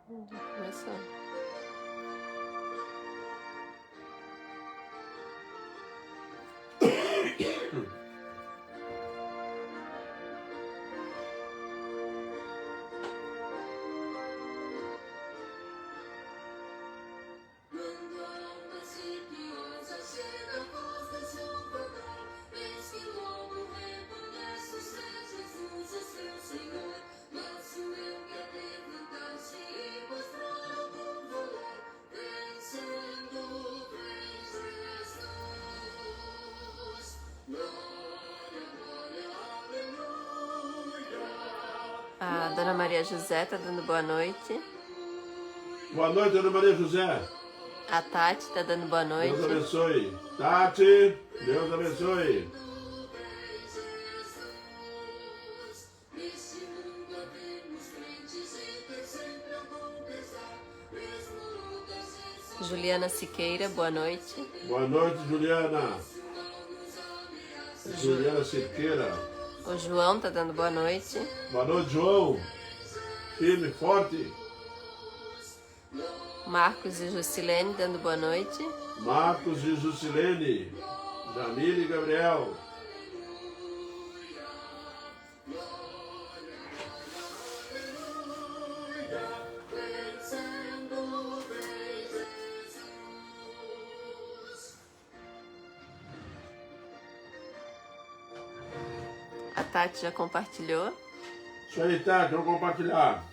Já começou. A Dona Maria José tá dando boa noite. Boa noite, Dona Maria José. A Tati tá dando boa noite. Deus abençoe. Tati, Deus abençoe. Juliana Siqueira, boa noite. Boa noite, Juliana. Juliana Siqueira. O João tá dando boa noite. Boa noite, João. Firme, forte. Marcos e Jusilene dando boa noite. Marcos e Jusilene. Jamile e Gabriel. A Tati já compartilhou. Isso aí, Tati, vamos compartilhar.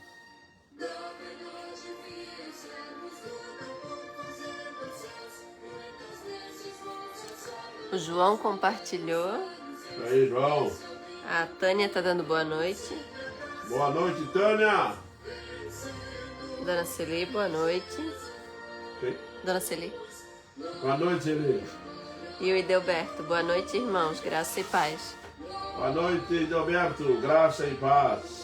O João compartilhou. Isso aí, João. A Tânia tá dando boa noite. Boa noite, Tânia. Dona Celi, boa noite. Sim. Dona Celi. Boa noite, Eli. E o Idelberto, boa noite, irmãos. Graça e paz. Boa noite, Alberto. Graça e paz.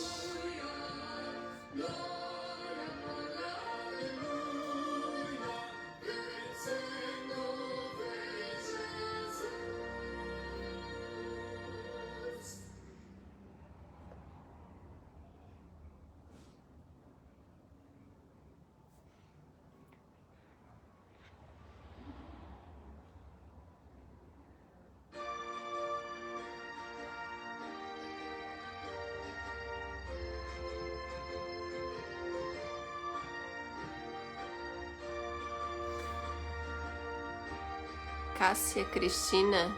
Cássia Cristina,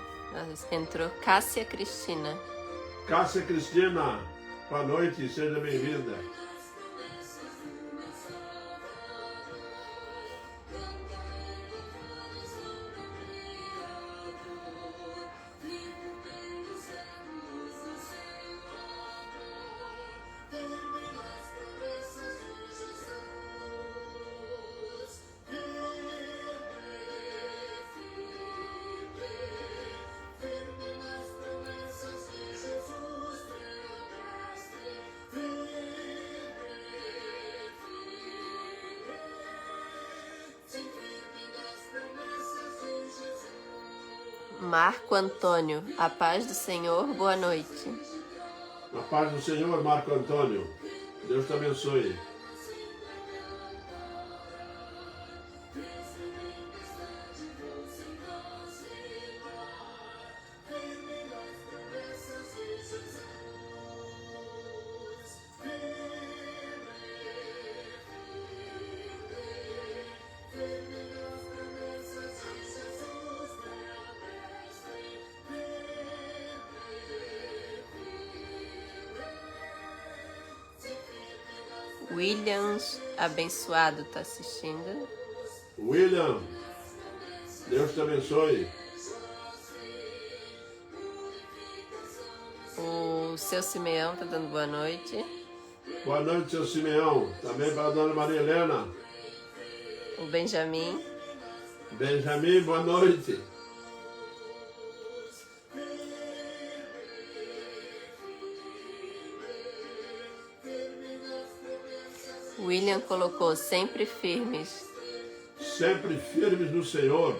entrou Cássia Cristina. Cássia Cristina, boa noite, seja bem-vinda. Marco Antônio, a paz do Senhor, boa noite. A paz do Senhor, Marco Antônio. Deus te abençoe. Williams, abençoado, tá assistindo. William, Deus te abençoe. O seu Simeão tá dando boa noite. Boa noite, seu Simeão. Também para a dona Maria Helena. O Benjamin. Benjamin, boa noite. William colocou sempre firmes. Sempre firmes no Senhor.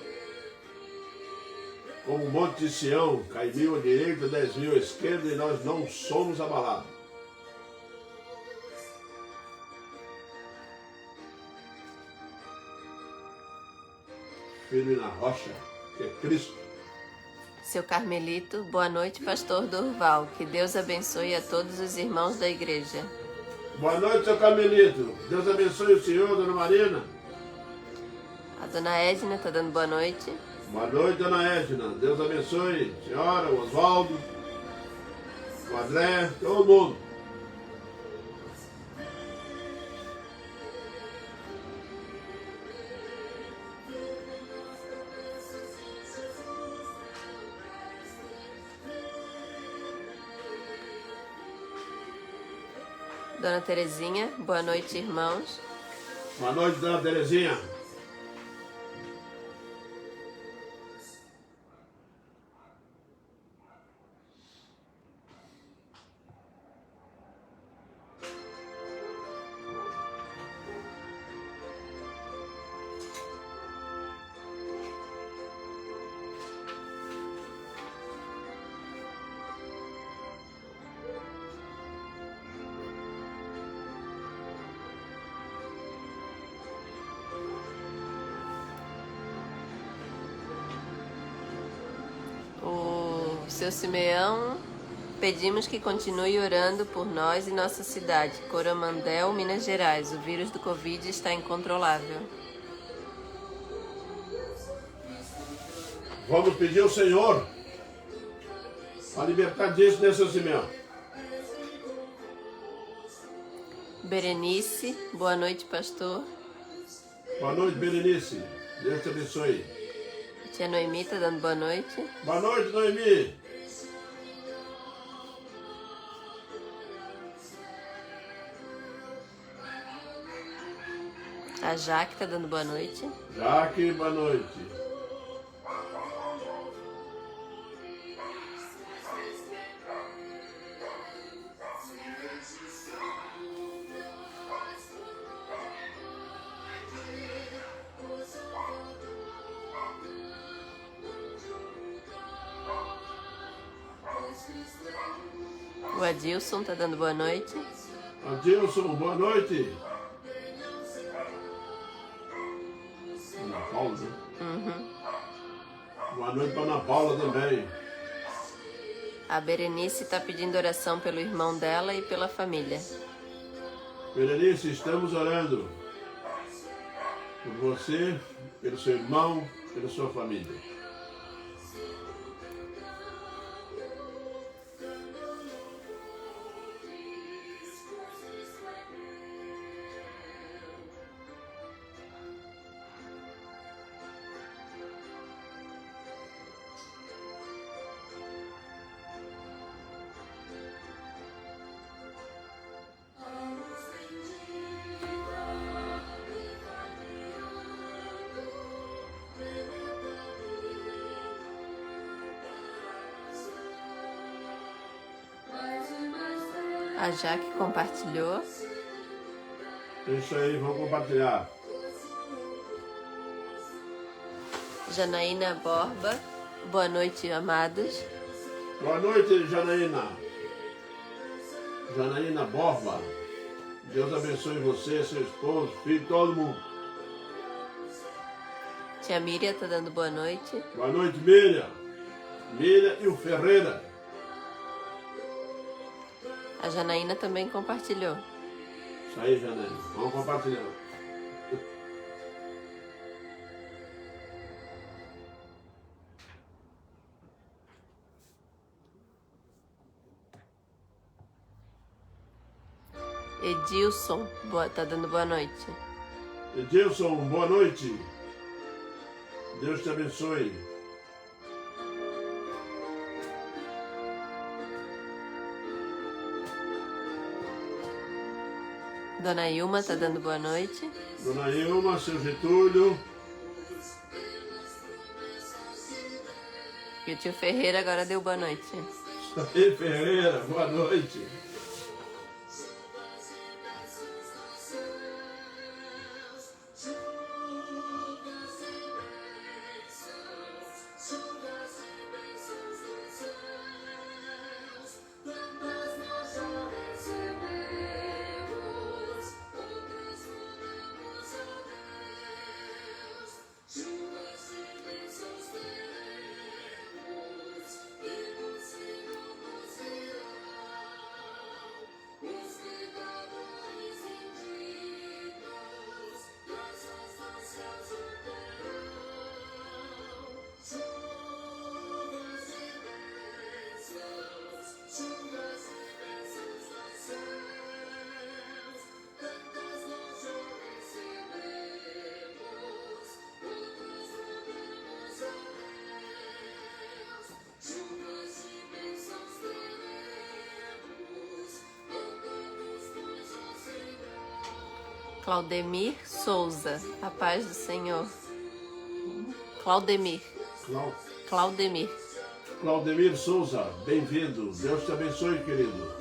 Como o monte de Sião, cai 1000 à direita, 10.000 à esquerda, e nós não somos abalados. firme na rocha, que é Cristo. Seu Carmelito, boa noite, pastor Durval. Que Deus abençoe a todos os irmãos da igreja. Boa noite, seu Carmelito. Deus abençoe o senhor, dona Marina. A dona Edna está dando boa noite. Boa noite, dona Edna. Deus abençoe a senhora, o Oswaldo, o André, todo mundo. Dona Terezinha, boa noite, irmãos. Boa noite, dona Terezinha. Seu Simeão, pedimos que continue orando por nós e nossa cidade, Coromandel, Minas Gerais. O vírus do Covid está incontrolável. Vamos pedir ao Senhor a libertar disso, né, seu Simeão? Berenice, boa noite, pastor. Boa noite, Berenice. Deus te abençoe. Tia Noemi está dando boa noite. Boa noite, Noemi. A Jaque está dando boa noite. Jaque, boa noite. O Adilson está dando boa noite. Adilson, boa noite. Ana Paula, né? Uhum. Boa noite para Ana Paula também. A Berenice está pedindo oração pelo irmão dela e pela família. Berenice, estamos orando por você, pelo seu irmão, pela sua família. A Jaque compartilhou. Isso aí, vamos compartilhar. Janaína Borba, boa noite, amados. Boa noite, Janaína. Janaína Borba. Deus abençoe você, seu esposo, filho, todo mundo. Tia Miriam está dando boa noite. Boa noite, Miriam. Miriam e o Ferreira. A Janaína também compartilhou. Isso aí, Janaína. Vamos compartilhar. Edilson, tá dando boa noite. Edilson, boa noite. Deus te abençoe. Dona Ilma tá dando boa noite. Dona Ilma, seu Getúlio. E o tio Ferreira agora deu boa noite. Aí, Ferreira, boa noite. Claudemir Souza, a paz do Senhor. Claudemir. Claudemir. Claudemir Souza, bem-vindo. Deus te abençoe, querido.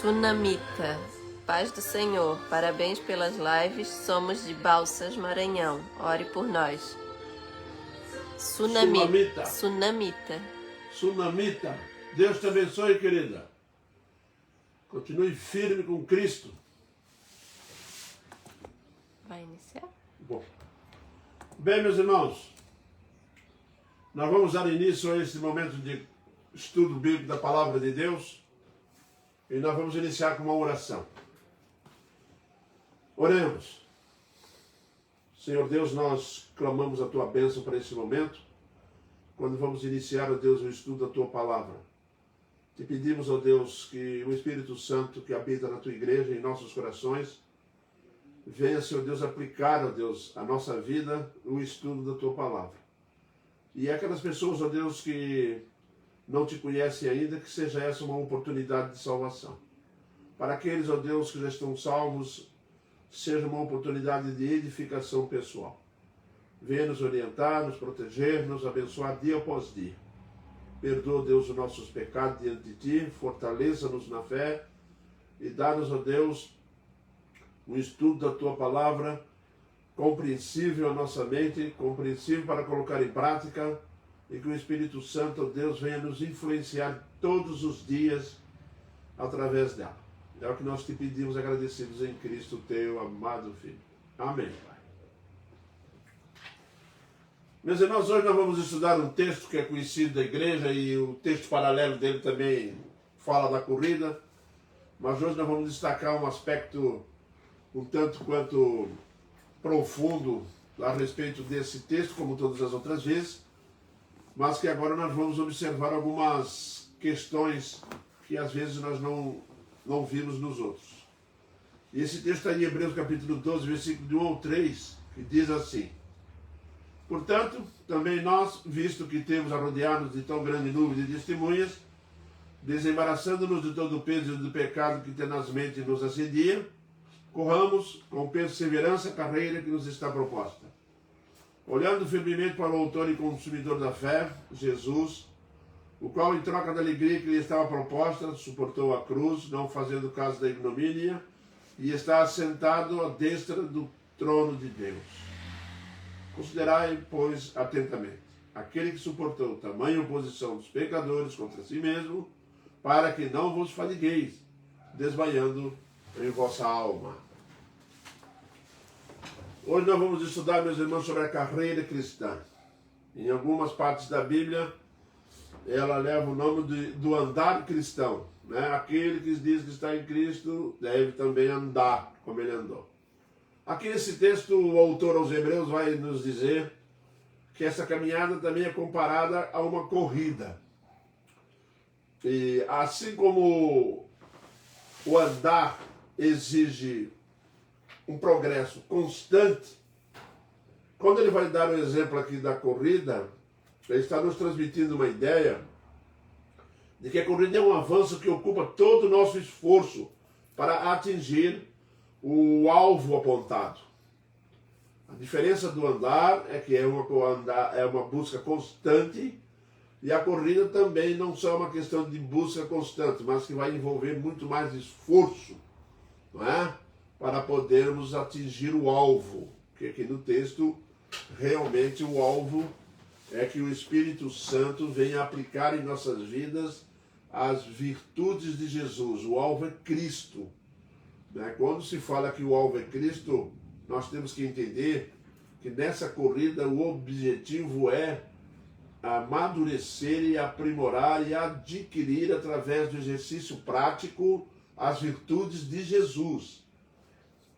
Sunamita, paz do Senhor, parabéns pelas lives, somos de Balsas, Maranhão, ore por nós. Sunamita. Sunamita, Deus te abençoe, querida. Continue firme com Cristo. Vai iniciar? Bom. Bem, meus irmãos, nós vamos dar início a esse momento de estudo bíblico da Palavra de Deus. E nós vamos iniciar com uma oração. Oremos. Senhor Deus, nós clamamos a Tua bênção para esse momento, quando vamos iniciar, ó Deus, o estudo da Tua Palavra. Te pedimos, ó Deus, que o Espírito Santo que habita na Tua igreja, em nossos corações, venha, Senhor Deus, aplicar, ó Deus, a nossa vida, o estudo da Tua Palavra. E aquelas pessoas, ó Deus, que não te conhecem ainda, que seja essa uma oportunidade de salvação. Para aqueles, ó Deus, que já estão salvos, seja uma oportunidade de edificação pessoal. Venha nos orientar, nos proteger, nos abençoar dia após dia. Perdoa, Deus, os nossos pecados diante de Ti, fortaleça-nos na fé e dá-nos, ó Deus, um estudo da Tua Palavra compreensível à nossa mente, compreensível para colocar em prática, e que o Espírito Santo, ó Deus, venha nos influenciar todos os dias através dela. É o que nós te pedimos, agradecidos em Cristo, Teu amado Filho. Amém, Pai. Meus irmãos, hoje nós vamos estudar um texto que é conhecido da igreja e o texto paralelo dele também fala da corrida, mas hoje nós vamos destacar um aspecto um tanto quanto profundo a respeito desse texto, como todas as outras vezes, mas que agora nós vamos observar algumas questões que às vezes nós não vimos nos outros. E esse texto está em Hebreus capítulo 12, versículo de 1 ao 3, que diz assim: portanto, também nós, visto que temos a rodear-nos de tão grande nuvem de testemunhas, desembaraçando-nos de todo o peso e do pecado que tenazmente nos assedia, corramos com perseverança a carreira que nos está proposta. Olhando firmemente para o autor e consumidor da fé, Jesus, o qual, em troca da alegria que lhe estava proposta, suportou a cruz, não fazendo caso da ignomínia, e está assentado à destra do trono de Deus. Considerai, pois, atentamente aquele que suportou tamanha oposição dos pecadores contra si mesmo, para que não vos fatigueis, desmaiando em vossa alma. Hoje nós vamos estudar, meus irmãos, sobre a carreira cristã. Em algumas partes da Bíblia, ela leva o nome do andar cristão, né? Aquele que diz que está em Cristo deve também andar como ele andou. Aqui nesse texto, o autor aos Hebreus vai nos dizer que essa caminhada também é comparada a uma corrida. E assim como o andar exige um progresso constante, quando ele vai dar o exemplo aqui da corrida, ele está nos transmitindo uma ideia de que a corrida é um avanço que ocupa todo o nosso esforço para atingir o alvo apontado. A diferença do andar é que é uma busca constante, e a corrida também não só é uma questão de busca constante, mas que vai envolver muito mais esforço, não é? Para podermos atingir o alvo, que aqui no texto, realmente o alvo é que o Espírito Santo venha aplicar em nossas vidas as virtudes de Jesus. O alvo é Cristo. né? Quando se fala que o alvo é Cristo, nós temos que entender que nessa corrida o objetivo é amadurecer e aprimorar e adquirir através do exercício prático as virtudes de Jesus,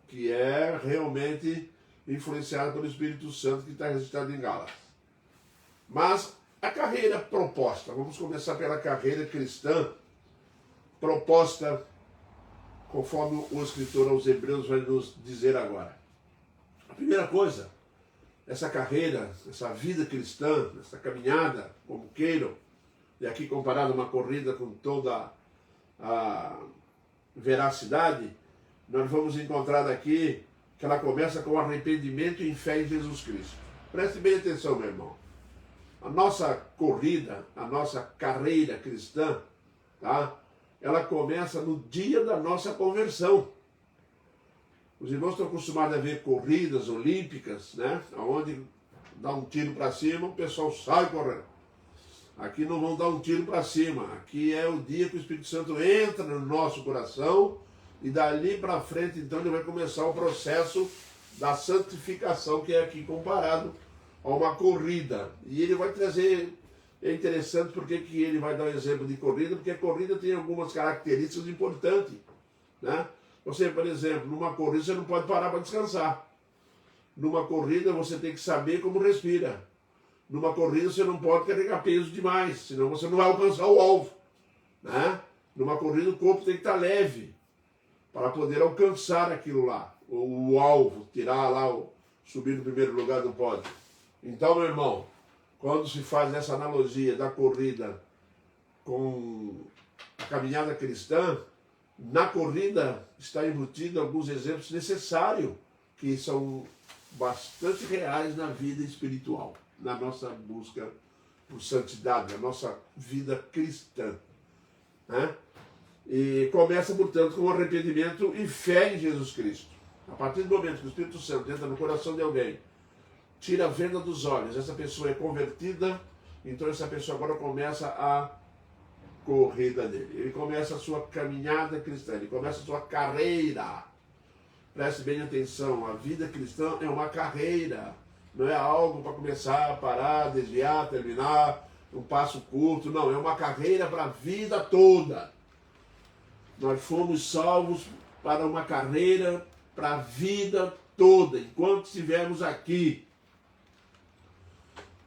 que é realmente influenciado pelo Espírito Santo que está registrado em Gálatas. Mas a carreira proposta, vamos começar pela carreira cristã proposta, conforme o escritor aos Hebreus vai nos dizer agora. A primeira coisa, essa carreira, essa vida cristã, essa caminhada, como queiram, e aqui comparado a uma corrida com toda a veracidade, nós vamos encontrar aqui que ela começa com arrependimento e fé em Jesus Cristo. Preste bem atenção, meu irmão. A nossa corrida, a nossa carreira cristã, tá? Ela começa no dia da nossa conversão. Os irmãos estão acostumados a ver corridas olímpicas, né? Onde dá um tiro para cima, o pessoal sai correndo. Aqui não vão dar um tiro para cima. Aqui é o dia que o Espírito Santo entra no nosso coração e dali para frente, então, ele vai começar o processo da santificação, que é aqui comparado a uma corrida. E ele vai trazer, é interessante porque que ele vai dar um exemplo de corrida, porque a corrida tem algumas características importantes, né? Você, por exemplo, numa corrida você não pode parar para descansar. Numa corrida você tem que saber como respira. Numa corrida você não pode carregar peso demais, senão você não vai alcançar o alvo, né? Numa corrida o corpo tem que estar leve para poder alcançar aquilo lá, o alvo, tirar lá, subir no primeiro lugar do pódio. Então, meu irmão, quando se faz essa analogia da corrida com a caminhada cristã, na corrida está embutido alguns exemplos necessários que são bastante reais na vida espiritual, na nossa busca por santidade, na nossa vida cristã, né? E começa, portanto, com arrependimento e fé em Jesus Cristo. A partir do momento que o Espírito Santo entra no coração de alguém, tira a venda dos olhos, essa pessoa é convertida, então essa pessoa agora começa a corrida dele. Ele começa a sua caminhada cristã, ele começa a sua carreira. Preste bem atenção, a vida cristã é uma carreira, não é algo para começar, parar, desviar, terminar, um passo curto, não, é uma carreira para a vida toda. Nós fomos salvos para uma carreira para a vida toda, enquanto estivermos aqui.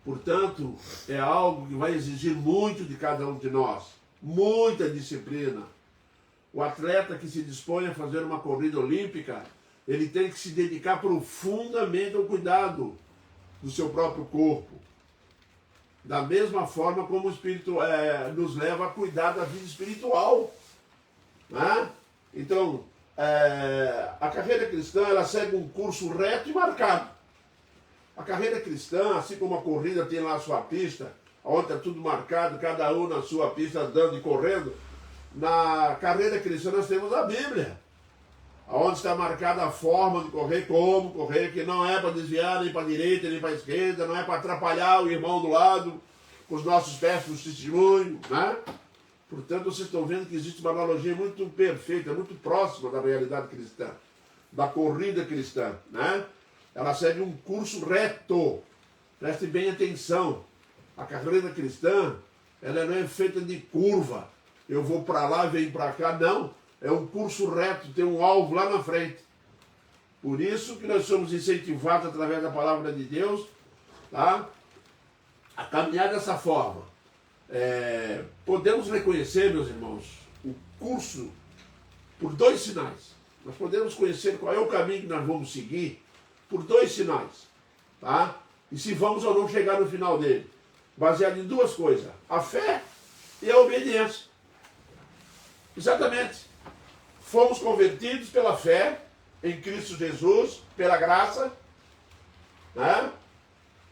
Portanto, é algo que vai exigir muito de cada um de nós, muita disciplina. O atleta que se dispõe a fazer uma corrida olímpica, ele tem que se dedicar profundamente ao cuidado do seu próprio corpo. Da mesma forma como o Espírito nos leva a cuidar da vida espiritual, né? Então, a carreira cristã, ela segue um curso reto e marcado. A carreira cristã, assim como a corrida tem lá a sua pista, onde está tudo marcado, cada um na sua pista andando e correndo, na carreira cristã nós temos a Bíblia, onde está marcada a forma de correr, como correr, que não é para desviar nem para a direita nem para a esquerda, não é para atrapalhar o irmão do lado com os nossos péssimos testemunhos, né? Portanto, vocês estão vendo que existe uma analogia muito perfeita, muito próxima da realidade cristã, da corrida cristã, né? Ela segue um curso reto. Preste bem atenção. A carreira cristã, ela não é feita de curva. Eu vou para lá, venho para cá. Não. É um curso reto, tem um alvo lá na frente. Por isso que nós somos incentivados através da palavra de Deus, tá? A caminhar dessa forma. Podemos reconhecer, meus irmãos, o curso por dois sinais. Nós podemos conhecer qual é o caminho que nós vamos seguir por dois sinais, tá? E se vamos ou não chegar no final dele, baseado em duas coisas, a fé e a obediência. Exatamente. Fomos convertidos pela fé em Cristo Jesus, pela graça, né?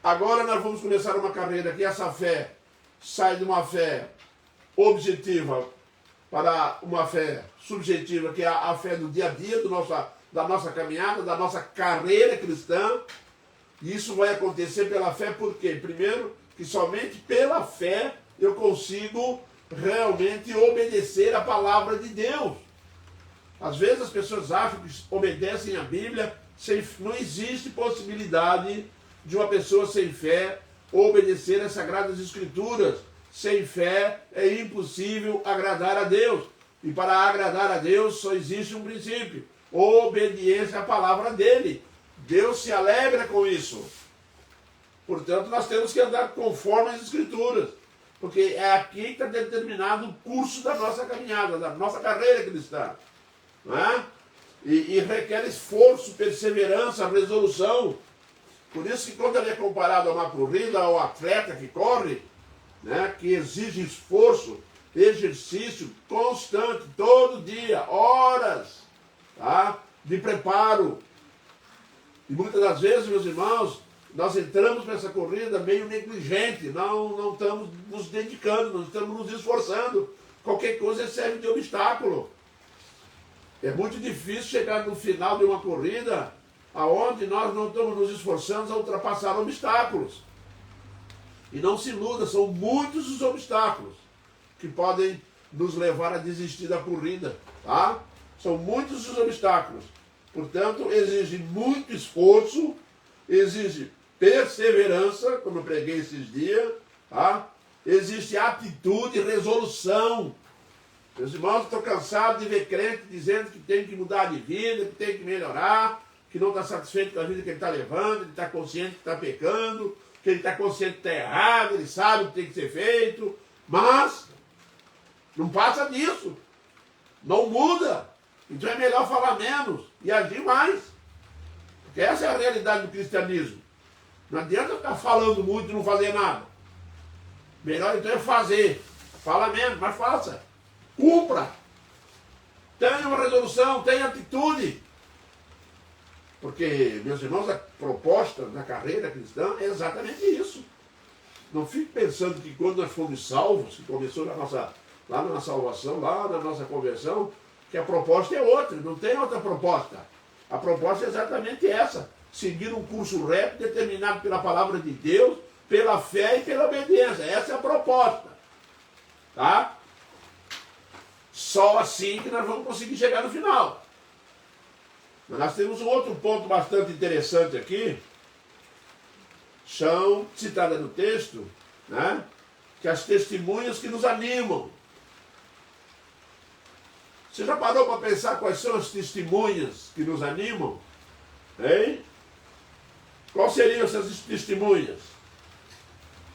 Agora nós vamos começar uma carreira que essa fé sai de uma fé objetiva para uma fé subjetiva, que é a fé do dia a dia da nossa caminhada, da nossa carreira cristã. E isso vai acontecer pela fé, por quê? Primeiro, que somente pela fé eu consigo realmente obedecer a palavra de Deus. Às vezes as pessoas acham que obedecem à Bíblia, não existe possibilidade de uma pessoa sem fé obedecer às Sagradas Escrituras. Sem fé é impossível agradar a Deus. E para agradar a Deus só existe um princípio: obediência à palavra dele. Deus se alegra com isso. Portanto, nós temos que andar conforme as Escrituras, porque é aqui que está determinado o curso da nossa caminhada, da nossa carreira cristã. Não é? E requer esforço, perseverança, resolução. Por isso que quando ele é comparado a uma corrida, ao atleta que corre, né, que exige esforço, exercício constante, todo dia, horas, tá, de preparo. E muitas das vezes, meus irmãos, nós entramos nessa corrida meio negligente, não estamos nos dedicando, não estamos nos esforçando. Qualquer coisa serve de obstáculo. É muito difícil chegar no final de uma corrida aonde nós não estamos nos esforçando a ultrapassar obstáculos. E não se iluda, são muitos os obstáculos que podem nos levar a desistir da corrida, tá? São muitos os obstáculos. Portanto, exige muito esforço, exige perseverança, como eu preguei esses dias, tá? Existe atitude e resolução. Meus irmãos, estou cansado de ver crente dizendo que tem que mudar de vida, que tem que melhorar, que não está satisfeito com a vida que ele está levando, ele está consciente que está pecando, que ele está consciente que está errado, ele sabe o que tem que ser feito, mas não passa disso, não muda. Então é melhor falar menos e agir mais, porque essa é a realidade do cristianismo. Não adianta ficar falando muito e não fazer nada. Melhor então é fazer. Fala menos, mas faça. Cumpra. Tenha uma resolução, tenha atitude. Porque, meus irmãos, a proposta da carreira cristã é exatamente isso. Não fique pensando que quando nós fomos salvos, que começou lá na salvação, lá na nossa conversão, que a proposta é outra, não tem outra proposta. A proposta é exatamente essa: seguir um curso reto determinado pela palavra de Deus, pela fé e pela obediência. Essa é a proposta. Tá? Só assim que nós vamos conseguir chegar no final. Mas nós temos um outro ponto bastante interessante aqui. São citadas no texto, né, que as testemunhas que nos animam. Você já parou para pensar quais são as testemunhas que nos animam? Hein? Quais seriam essas testemunhas?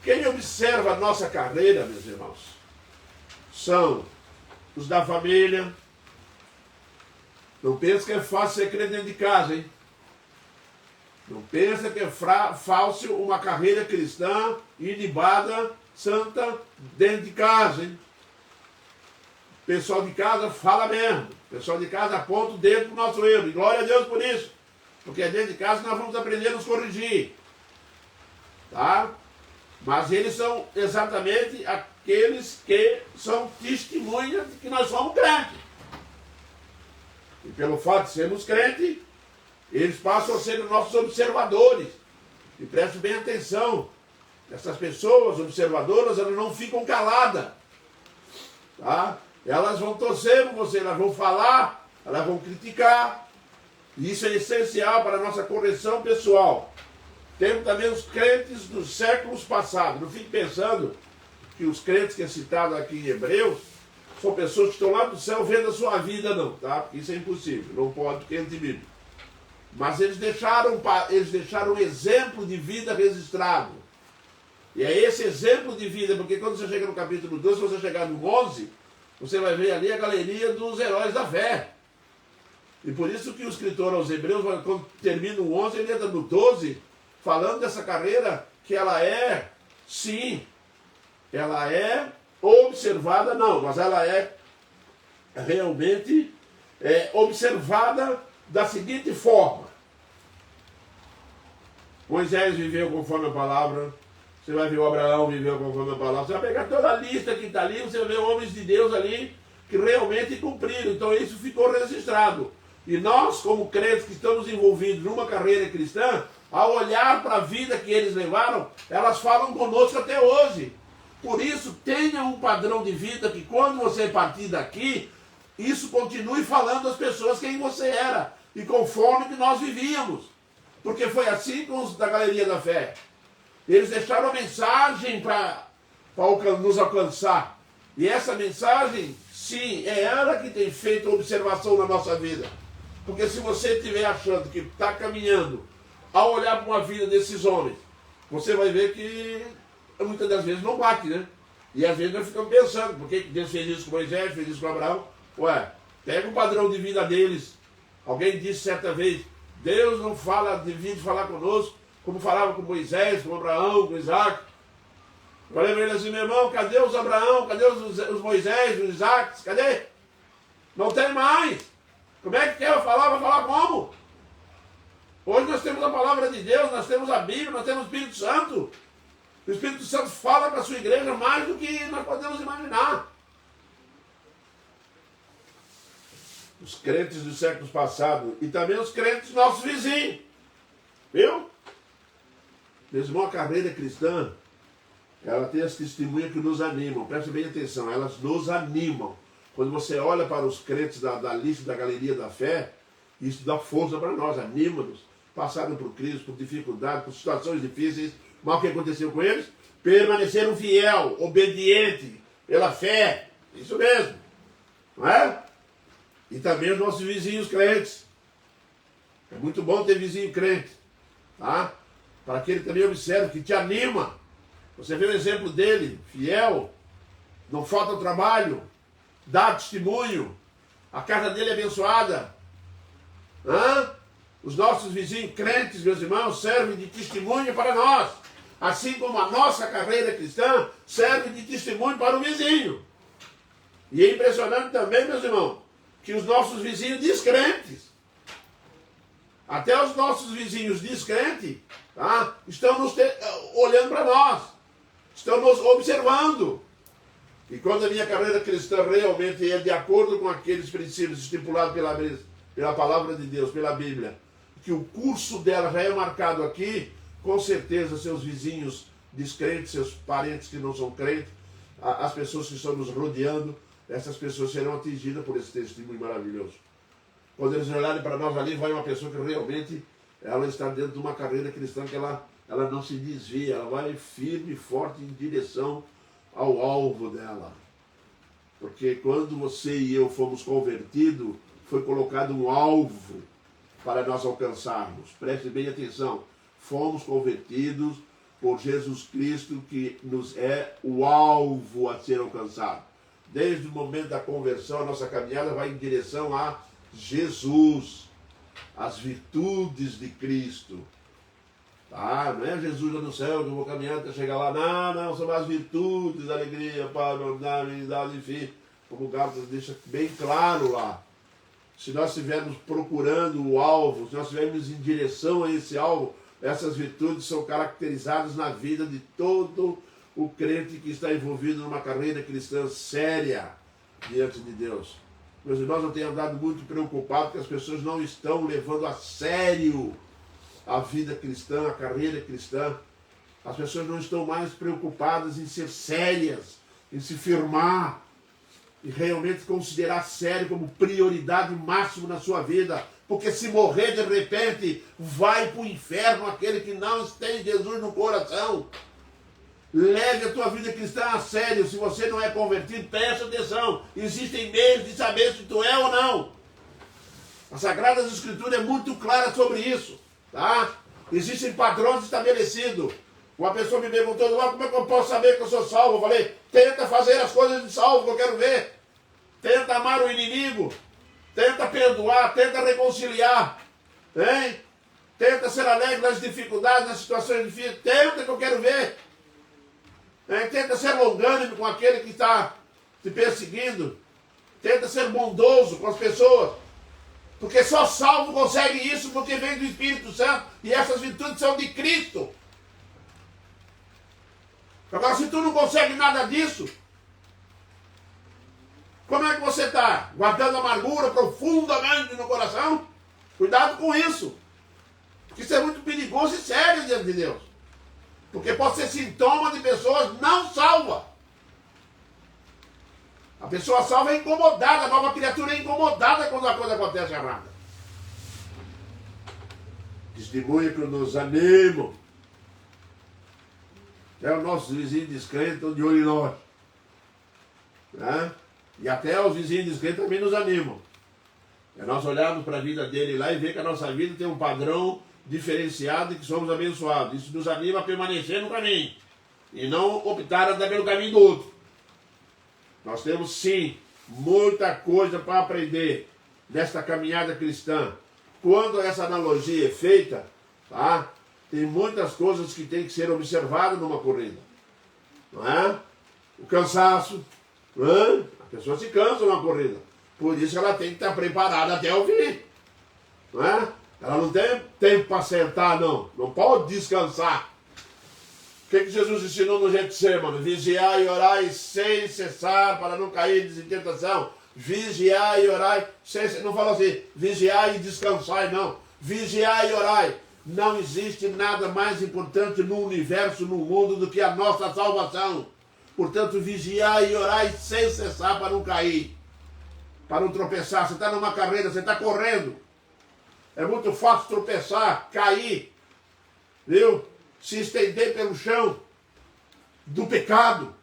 Quem observa a nossa carreira, meus irmãos, são os da família. Não pensa que é fácil ser crente dentro de casa, hein? Não pensa que é fácil uma carreira cristã, ilibada, santa, dentro de casa, hein? O pessoal de casa fala mesmo. O pessoal de casa aponta o dedo para o nosso erro. E glória a Deus por isso. Porque é dentro de casa que nós vamos aprender a nos corrigir. Tá? Mas eles são exatamente aqueles que são testemunhas de que nós somos crentes. E pelo fato de sermos crentes, eles passam a ser os nossos observadores. E prestem bem atenção. Essas pessoas observadoras, elas não ficam caladas. Tá? Elas vão torcer por você, elas vão falar, elas vão criticar. E isso é essencial para a nossa correção pessoal. Temos também os crentes dos séculos passados. Não fique pensando que os crentes que é citado aqui em Hebreus são pessoas que estão lá do céu vendo a sua vida, não, tá? Porque isso é impossível, não pode, crente bíblico. Mas eles deixaram um exemplo de vida registrado. E é esse exemplo de vida, porque quando você chega no capítulo 2, se você chegar no 11, você vai ver ali a galeria dos heróis da fé. E por isso que o escritor aos Hebreus, quando termina o 11, ele entra no 12, falando dessa carreira, que ela é, sim, ela é observada, não, mas ela é realmente observada da seguinte forma. Moisés viveu conforme a palavra, você vai ver o Abraão viveu conforme a palavra, você vai pegar toda a lista que está ali, você vai ver homens de Deus ali que realmente cumpriram, então isso ficou registrado. E nós, como crentes que estamos envolvidos numa carreira cristã, ao olhar para a vida que eles levaram, elas falam conosco até hoje. Por isso, tenha um padrão de vida que quando você partir daqui, isso continue falando às pessoas quem você era e conforme que nós vivíamos. Porque foi assim com os da Galeria da Fé. Eles deixaram a mensagem para nos alcançar. E essa mensagem, sim, é ela que tem feito observação na nossa vida. Porque se você estiver achando que está caminhando, ao olhar para uma vida desses homens, você vai ver que muitas das vezes não bate, né? E às vezes nós ficamos pensando, por que Deus fez isso com Moisés, fez isso com Abraão? Ué, pega o padrão de vida deles. Alguém disse certa vez, Deus não fala, devia falar conosco, como falava com Moisés, com Abraão, com Isaac. Eu falei para ele assim, meu irmão, cadê os Abraão, cadê os Moisés, os Isaacs, cadê? Não tem mais. Como é que quer falar? Vai falar como? Hoje nós temos a palavra de Deus, nós temos a Bíblia, nós temos o Espírito Santo. O Espírito Santo fala para a sua igreja mais do que nós podemos imaginar. Os crentes dos séculos passados e também os crentes nossos vizinhos. Viu? Meus irmãos, a carreira cristã, ela tem as testemunhas que nos animam. Preste bem atenção, elas nos animam. Quando você olha para os crentes da lista da Galeria da Fé, isso dá força para nós, anima-nos. Passaram por crise, por dificuldade, por situações difíceis. Mas o que aconteceu com eles? Permaneceram fiel, obediente, pela fé. Isso mesmo. Não é? E também os nossos vizinhos crentes. É muito bom ter vizinho crente. Tá? Para que ele também observe, que te anima. Você vê o exemplo dele, fiel, não falta trabalho, dá testemunho, a casa dele é abençoada. Os nossos vizinhos crentes, meus irmãos, servem de testemunho para nós. Assim como a nossa carreira cristã serve de testemunho para o vizinho. E é impressionante também, meus irmãos, que os nossos vizinhos descrentes, até os nossos vizinhos descrentes, tá, estão olhando para nós, estão nos observando. E quando a minha carreira cristã realmente é de acordo com aqueles princípios estipulados pela palavra de Deus, pela Bíblia, que o curso dela já é marcado aqui, com certeza seus vizinhos descrentes, seus parentes que não são crentes, as pessoas que estão nos rodeando, essas pessoas serão atingidas por esse testemunho maravilhoso. Quando eles olharem para nós ali, vai uma pessoa que realmente ela está dentro de uma carreira cristã que ela não se desvia, ela vai firme e forte em direção ao alvo dela. Porque quando você e eu fomos convertidos, foi colocado um alvo para nós alcançarmos. Preste bem atenção. Fomos convertidos por Jesus Cristo, que nos é o alvo a ser alcançado. Desde o momento da conversão, a nossa caminhada vai em direção a Jesus, as virtudes de Cristo. Tá? Não é Jesus lá no céu que eu vou caminhar até chegar lá. Não, são as virtudes, alegria, paz, bondade, enfim. Como o Gálatas deixa bem claro lá. Se nós estivermos procurando o alvo, se nós estivermos em direção a esse alvo, essas virtudes são caracterizadas na vida de todo o crente que está envolvido numa carreira cristã séria diante de Deus. Meus irmãos, eu tenho andado muito preocupado que as pessoas não estão levando a sério a vida cristã, a carreira cristã. As pessoas não estão mais preocupadas em ser sérias, em se firmar, e realmente considerar sério como prioridade máxima na sua vida. Porque se morrer de repente, vai para o inferno aquele que não tem Jesus no coração. Leve a tua vida cristã a sério. Se você não é convertido, presta atenção. Existem meios de saber se tu é ou não. A Sagrada Escritura é muito clara sobre isso. Tá? Existem padrões estabelecidos. Uma pessoa me perguntou, como é que eu posso saber que eu sou salvo? Eu falei, tenta fazer as coisas de salvo que eu quero ver. Tenta amar o inimigo. Tenta perdoar, tenta reconciliar. Hein? Tenta ser alegre nas dificuldades, nas situações difíceis. Tenta que eu quero ver. Hein? Tenta ser longânimo com aquele que está te perseguindo. Tenta ser bondoso com as pessoas. Porque só salvo consegue isso porque vem do Espírito Santo. E essas virtudes são de Cristo. Agora, se tu não consegue nada disso, como é que você está? Guardando amargura profundamente no coração? Cuidado com isso. Porque isso é muito perigoso e sério diante de Deus. Porque pode ser sintoma de pessoas não salvas. A pessoa salva é incomodada, a nova criatura é incomodada quando a coisa acontece errada. Testemunha que nos animam. Até os nossos vizinhos descrentes estão de olho em nós. Né? E até os vizinhos descrentes também nos animam. É nós olharmos para a vida dele lá e ver que a nossa vida tem um padrão diferenciado e que somos abençoados. Isso nos anima a permanecer no caminho e não optar a andar pelo caminho do outro. Nós temos sim muita coisa para aprender nesta caminhada cristã. Quando essa analogia é feita, tá? Tem muitas coisas que tem que ser observadas numa corrida. Não é? O cansaço, não é? A pessoa se cansa numa corrida. Por isso ela tem que estar preparada até o fim. Não é? Ela não tem tempo para sentar, não. Não pode descansar. O que Jesus ensinou no Getsemane? Vigiai e orai sem cessar para não cair em tentação. Vigiai e orai sem cessar. Não fala assim, vigiai e descansai, não. Vigiai e orai. Não existe nada mais importante no universo, no mundo, do que a nossa salvação. Portanto, vigiai e orai sem cessar para não cair. Para não tropeçar. Você está numa carreira, você está correndo. É muito fácil tropeçar, cair, viu? Se estender pelo chão do pecado.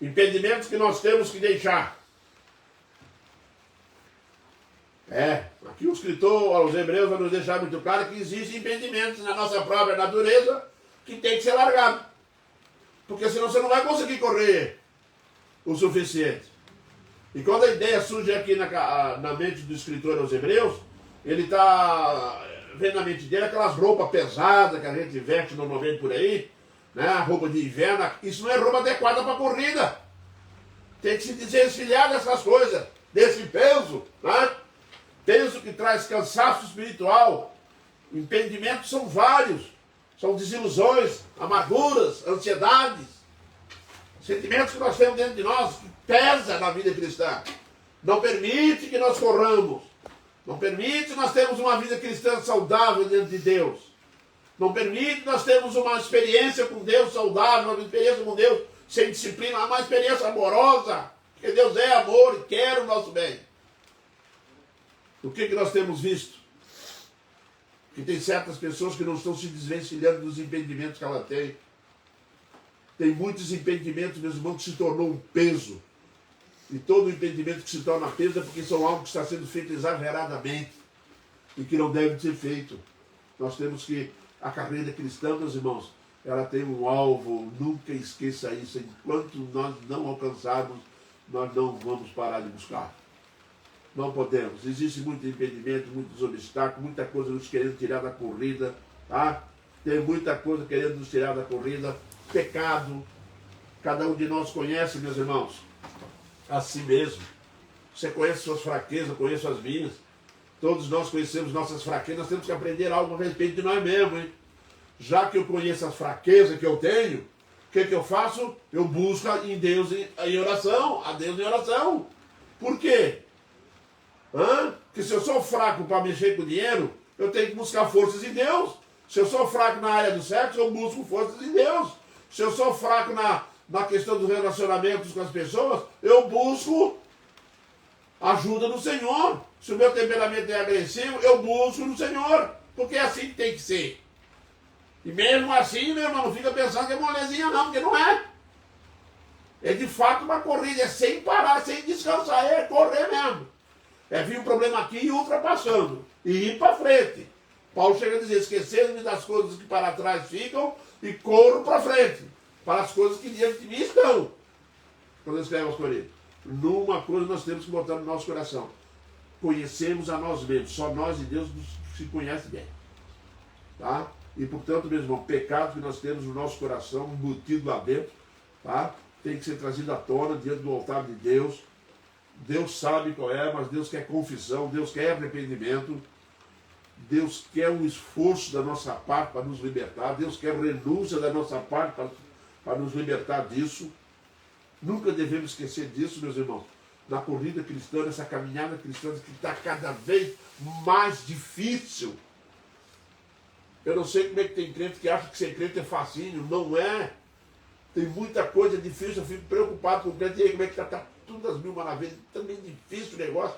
Impedimentos que nós temos que deixar. Aqui o escritor aos Hebreus vai nos deixar muito claro que existem impedimentos na nossa própria natureza que tem que ser largado. Porque senão você não vai conseguir correr o suficiente. E quando a ideia surge aqui na mente do escritor aos Hebreus, ele está vendo na mente dele aquelas roupas pesadas que a gente veste normalmente por aí, né? Roupa de inverno. Isso não é roupa adequada para corrida. Tem que se desvencilhar dessas coisas, desse peso, né? Peso que traz cansaço espiritual. Impedimentos são vários. São desilusões, amarguras, ansiedades. Sentimentos que nós temos dentro de nós que pesa na vida cristã. Não permite que nós corramos. Não permite que nós temos uma vida cristã saudável dentro de Deus. Não permite que nós temos uma experiência com Deus saudável, uma experiência com Deus sem disciplina, uma experiência amorosa. Porque Deus é amor e quer o nosso bem. O que nós temos visto? Que tem certas pessoas que não estão se desvencilhando dos impedimentos que ela tem. Tem muitos impedimentos, meus irmãos, que se tornou um peso. E todo impedimento que se torna peso é porque são algo que está sendo feito exageradamente e que não deve ser feito. Nós temos que, a carreira cristã, meus irmãos, ela tem um alvo, nunca esqueça isso. Enquanto nós não alcançarmos, nós não vamos parar de buscar. Não podemos. Existe muito impedimento, muitos obstáculos, muita coisa nos querendo tirar da corrida, tá? Tem muita coisa querendo nos tirar da corrida. Pecado. Cada um de nós conhece, meus irmãos, a si mesmo. Você conhece suas fraquezas, eu conheço as minhas. Todos nós conhecemos nossas fraquezas, nós temos que aprender algo a respeito de nós mesmos, hein? Já que eu conheço as fraquezas que eu tenho, o que eu faço? Eu busco em Deus em oração, a Deus em oração. Por quê? Porque se eu sou fraco para mexer com dinheiro, eu tenho que buscar forças em Deus. Se eu sou fraco na área do sexo, eu busco forças em Deus. Se eu sou fraco na questão dos relacionamentos com as pessoas, eu busco ajuda no Senhor. Se o meu temperamento é agressivo, eu busco no Senhor. Porque é assim que tem que ser. E mesmo assim, meu irmão, não fica pensando que é molezinha não, porque não é. É de fato uma corrida, é sem parar, sem descansar, é correr mesmo. É vir um problema aqui e ultrapassando. E ir para frente. Paulo chega a dizer, esquecendo-me das coisas que para trás ficam e corro para frente. Para as coisas que diante de mim estão. Quando ele escreve aos Coríntios. Numa coisa nós temos que botar no nosso coração. Conhecemos a nós mesmos. Só nós e Deus se conhece bem. Tá? E portanto, meu irmão, pecado que nós temos no nosso coração, embutido lá dentro, tá? Tem que ser trazido à tona diante do altar de Deus. Deus sabe qual é, mas Deus quer confissão, Deus quer arrependimento, Deus quer um esforço da nossa parte para nos libertar, Deus quer renúncia da nossa parte para nos libertar disso. Nunca devemos esquecer disso, meus irmãos. Na corrida cristã, nessa caminhada cristã que está cada vez mais difícil. Eu não sei como é que tem crente que acha que ser crente é facinho. Não é. Tem muita coisa difícil. Eu fico preocupado com o crente. E aí, como é que tá tudo as mil maravilhas. Também difícil o negócio.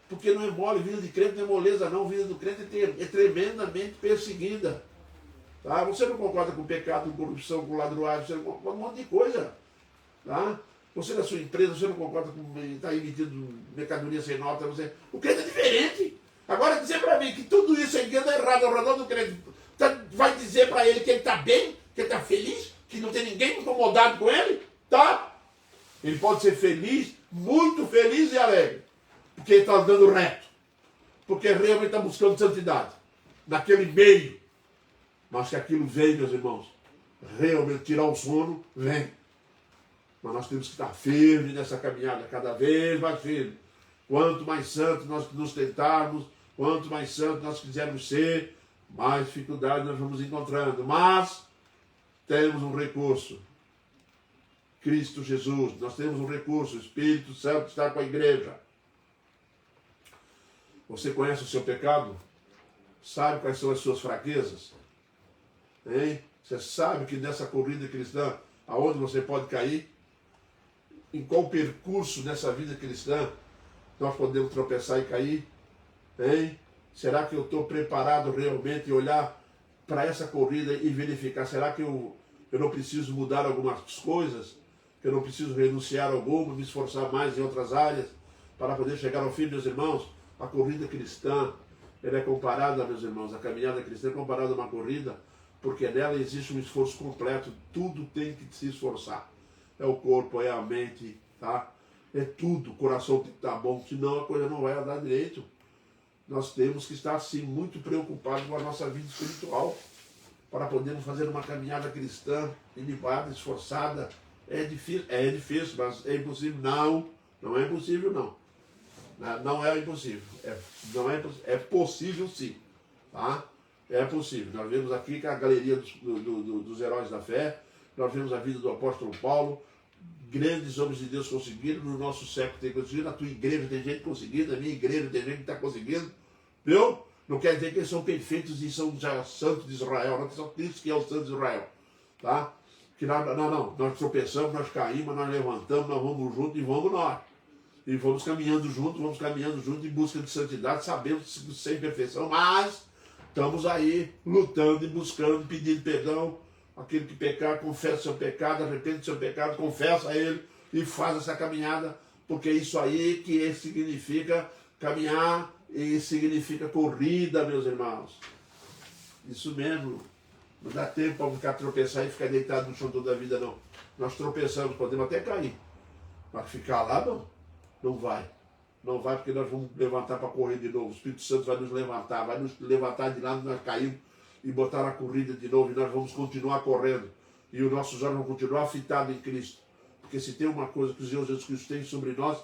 Porque não é mole. Vida de crente não é moleza, não. Vida do crente é tremendamente perseguida. Tá? Você não concorda com pecado, com corrupção, com ladruagem. Você não concorda com um monte de coisa. Tá? Você na sua empresa, você não concorda com estar emitindo mercadoria sem nota. O crente é diferente. Agora dizer para mim que tudo isso é engano errado ao redor do crente, vai dizer para ele que ele está bem, que ele está feliz, que não tem ninguém incomodado com ele? Tá? Ele pode ser feliz, muito feliz e alegre, porque ele está andando reto, porque realmente está buscando santidade, naquele meio. Mas que aquilo vem, meus irmãos, realmente tirar o sono, vem. Mas nós temos que estar firmes nessa caminhada, cada vez mais firmes. Quanto mais santos nós nos tentarmos, quanto mais santos nós quisermos ser, mais dificuldade nós vamos encontrando. Mas temos um recurso. Cristo Jesus. Nós temos um recurso. O Espírito Santo está com a igreja. Você conhece o seu pecado? Sabe quais são as suas fraquezas? Hein? Você sabe que nessa corrida cristã, aonde você pode cair? Em qual percurso nessa vida cristã nós podemos tropeçar e cair? Hein? Será que eu estou preparado realmente em olhar para essa corrida e verificar? Será que eu não preciso mudar algumas coisas? Que eu não preciso renunciar a alguma, me esforçar mais em outras áreas para poder chegar ao fim, meus irmãos? A corrida cristã, ela é comparada, meus irmãos, a caminhada cristã é comparada a uma corrida, porque nela existe um esforço completo, tudo tem que se esforçar. É o corpo, é a mente, tá? É tudo, o coração tem que estar bom, senão a coisa não vai andar direito. Nós temos que estar, sim, muito preocupados com a nossa vida espiritual, para podermos fazer uma caminhada cristã, ilibada, esforçada. É difícil, mas é impossível? Não é impossível, não. Não é impossível. É possível, sim. Tá? É possível. Nós vemos aqui que a galeria dos heróis da fé, nós vemos a vida do apóstolo Paulo, grandes homens de Deus conseguiram, no nosso século tem conseguido, na tua igreja tem gente conseguindo, na minha igreja tem gente que está conseguindo, viu? Não quer dizer que eles são perfeitos e são já santos de Israel, não, são Cristo que é o santo de Israel, tá? Que não, nós tropeçamos, nós caímos, nós levantamos, nós vamos juntos e vamos nós. E vamos caminhando juntos em busca de santidade, sabemos sem perfeição, mas estamos aí lutando e buscando, pedindo perdão. Aquele que pecar, confessa seu pecado, arrepende do seu pecado, confessa ele e faz essa caminhada, porque é isso aí que significa caminhar e significa corrida, meus irmãos. Isso mesmo. Não dá tempo para ficar tropeçar e ficar deitado no chão toda a vida, não. Nós tropeçamos, podemos até cair. Mas ficar lá, não. Não vai. Não vai, porque nós vamos levantar para correr de novo. O Espírito Santo vai nos levantar de lá onde nós caímos e botar a corrida de novo, e nós vamos continuar correndo. E os nossos olhos vão continuar fitados em Cristo. Porque se tem uma coisa que o Senhor Jesus Cristo tem sobre nós,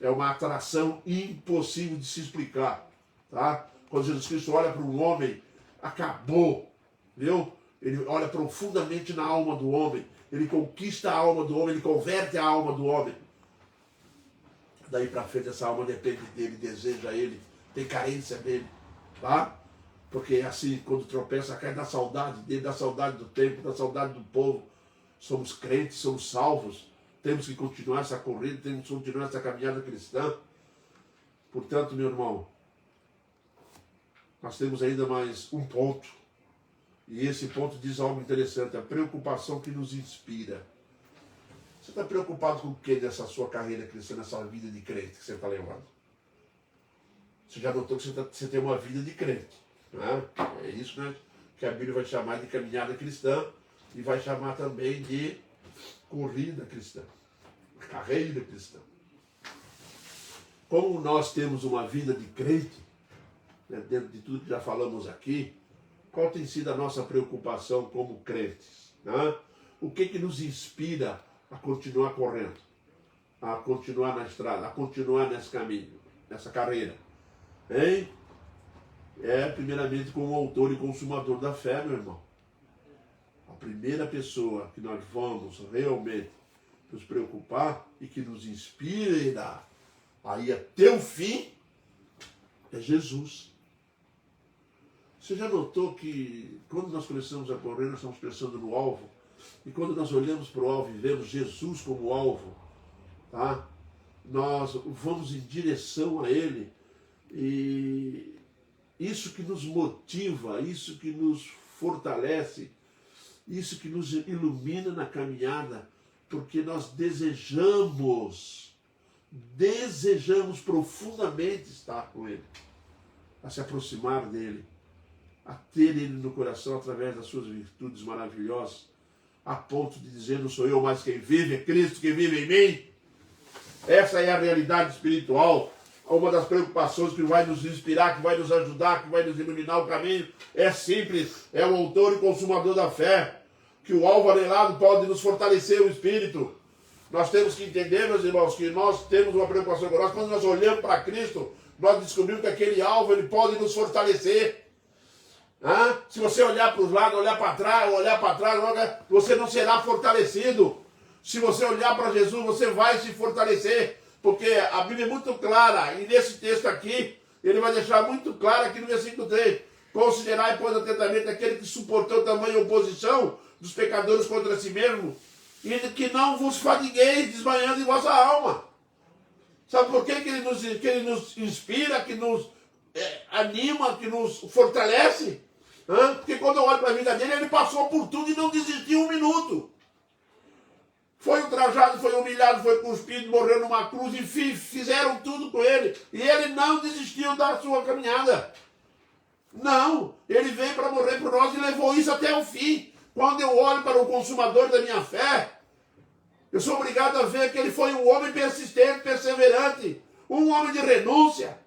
é uma atração impossível de se explicar. Tá? Quando Jesus Cristo olha para um homem, acabou. Viu? Ele olha profundamente na alma do homem. Ele conquista a alma do homem, ele converte a alma do homem. Daí para frente essa alma depende dele, deseja ele, tem carência dele. Tá? Porque assim, quando tropeça, cai da saudade dele, da saudade do tempo, da saudade do povo. Somos crentes, somos salvos. Temos que continuar essa corrida, temos que continuar essa caminhada cristã. Portanto, meu irmão, nós temos ainda mais um ponto. E esse ponto diz algo interessante, a preocupação que nos inspira. Você está preocupado com o que nessa sua carreira cristã, nessa vida de crente que você está levando? Você já notou que você tem uma vida de crente. Né? É isso, né, que a Bíblia vai chamar de caminhada cristã e vai chamar também de corrida cristã, carreira cristã. Como nós temos uma vida de crente, né, dentro de tudo que já falamos aqui, qual tem sido a nossa preocupação como crentes? Né? O que nos inspira a continuar correndo, a continuar na estrada, a continuar nesse caminho, nessa carreira? Hein? É primeiramente como autor e consumador da fé, meu irmão. A primeira pessoa que nós vamos realmente nos preocupar e que nos inspira aí até o fim é Jesus. Você já notou que quando nós começamos a correr, nós estamos pensando no alvo? E quando nós olhamos para o alvo e vemos Jesus como alvo, tá? Nós vamos em direção a Ele. E isso que nos motiva, isso que nos fortalece, isso que nos ilumina na caminhada, porque nós desejamos profundamente estar com Ele, a se aproximar dEle, a ter Ele no coração através das suas virtudes maravilhosas, a ponto de dizer, não sou eu mais quem vive, é Cristo que vive em mim. Essa é a realidade espiritual. Uma das preocupações que vai nos inspirar, que vai nos ajudar, que vai nos iluminar o caminho, é simples, é o autor e consumador da fé, que o alvo anelado pode nos fortalecer o espírito. Nós temos que entender, meus irmãos, que nós temos uma preocupação com nós. Quando nós olhamos para Cristo, nós descobrimos que aquele alvo ele pode nos fortalecer. Se você olhar para os lados, olhar para trás, você não será fortalecido. Se você olhar para Jesus, você vai se fortalecer. Porque a Bíblia é muito clara, e nesse texto aqui, ele vai deixar muito claro aqui no versículo 3. Considerai, pois, atentamente aquele que suportou tamanha oposição dos pecadores contra si mesmo, e que não vos fadigueis desmanhando em vossa alma. Sabe por quê que ele nos inspira, que nos anima, que nos fortalece? Porque quando eu olho para a vida dele, ele passou por tudo e não desistiu um minuto. Foi ultrajado, foi humilhado, foi cuspido, morreu numa cruz, enfim, fizeram tudo com ele. E ele não desistiu da sua caminhada. Não, ele veio para morrer por nós e levou isso até o fim. Quando eu olho para o consumador da minha fé, eu sou obrigado a ver que ele foi um homem persistente, perseverante, um homem de renúncia.